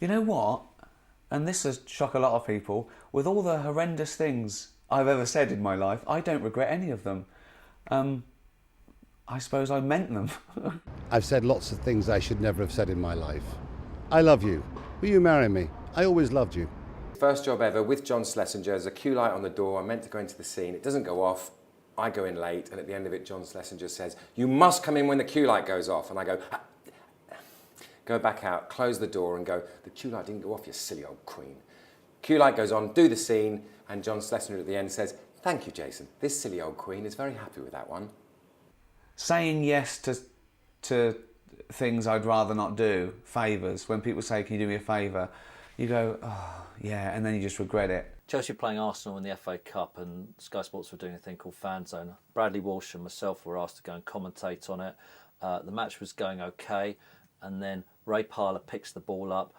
You know what? And this has shocked a lot of people. With all the horrendous things I've ever said in my life, I don't regret any of them. I suppose I meant them. I've said lots of things I should never have said in my life. I love you. Will you marry me? I always loved you. First job ever with John Schlesinger. There's a queue light on the door. I'm meant to go into the scene. It doesn't go off. I go in late, and at the end of it, John Schlesinger says, "You must come in when the queue light goes off." And I go back out, close the door, and go, "The queue light didn't go off, you silly old queen." Queue light goes on, do the scene, and John Schlesinger at the end says, "Thank you, Jason. This silly old queen is very happy with that one." Saying yes to things I'd rather not do, favours. When people say, "Can you do me a favour?" you go, "Oh, yeah," and then you just regret it. Chelsea playing Arsenal in the FA Cup, and Sky Sports were doing a thing called Fan Zone. Bradley Walsh and myself were asked to go and commentate on it. The match was going okay, and then Ray Parlour picks the ball up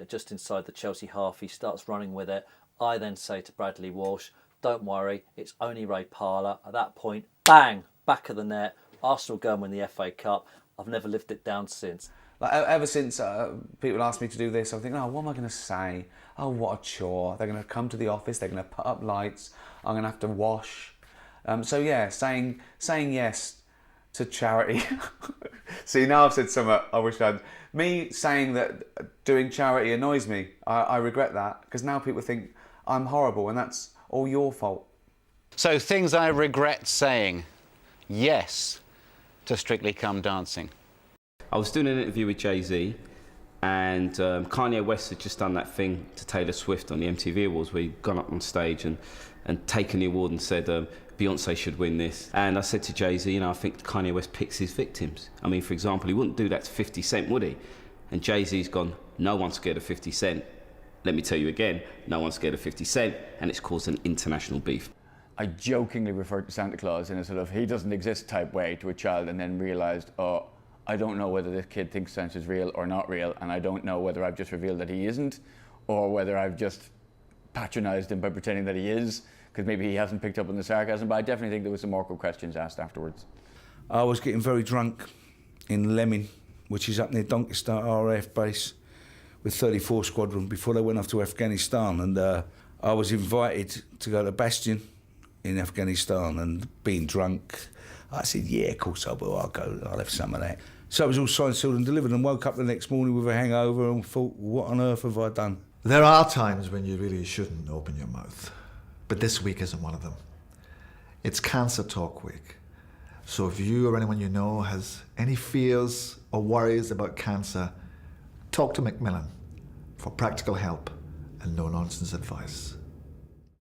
just inside the Chelsea half. He starts running with it. I then say to Bradley Walsh, "Don't worry, it's only Ray Parlour." At that point, bang, back of the net. Arsenal go and win the FA Cup. I've never lived it down since. Like, ever since people ask me to do this, I'm thinking, "Oh, what am I going to say? Oh, what a chore. They're going to come to the office, they're going to put up lights, I'm going to have to wash." So yeah, saying yes to charity. See, now I've said something I wish I'd... Me saying that doing charity annoys me. I regret that, because now people think I'm horrible, and that's all your fault. So, things I regret saying. Yes to Strictly Come Dancing. I was doing an interview with Jay-Z, and Kanye West had just done that thing to Taylor Swift on the MTV Awards, where he'd gone up on stage and taken the award and said, "Beyonce should win this." And I said to Jay-Z, I think Kanye West picks his victims. I mean, for example, he wouldn't do that to 50 Cent, would he? And Jay-Z's gone, "No one's scared of 50 Cent. Let me tell you again, no one's scared of 50 Cent," and it's caused an international beef. I jokingly referred to Santa Claus in a sort of he doesn't exist type way to a child, and then realised, oh, I don't know whether this kid thinks Santa's real or not real, and I don't know whether I've just revealed that he isn't, or whether I've just patronised him by pretending that he is, because maybe he hasn't picked up on the sarcasm. But I definitely think there was some awkward questions asked afterwards. I was getting very drunk in Lemming, which is up near Doncaster RAF base, with 34 Squadron before they went off to Afghanistan, and I was invited to go to Bastion in Afghanistan, and being drunk, I said, "Yeah, of course I will, I'll go, I'll have some of that." So it was all signed, sealed and delivered, and woke up the next morning with a hangover and thought, what on earth have I done? There are times when you really shouldn't open your mouth, but this week isn't one of them. It's Cancer Talk Week. So if you or anyone you know has any fears or worries about cancer, talk to Macmillan for practical help and no-nonsense advice.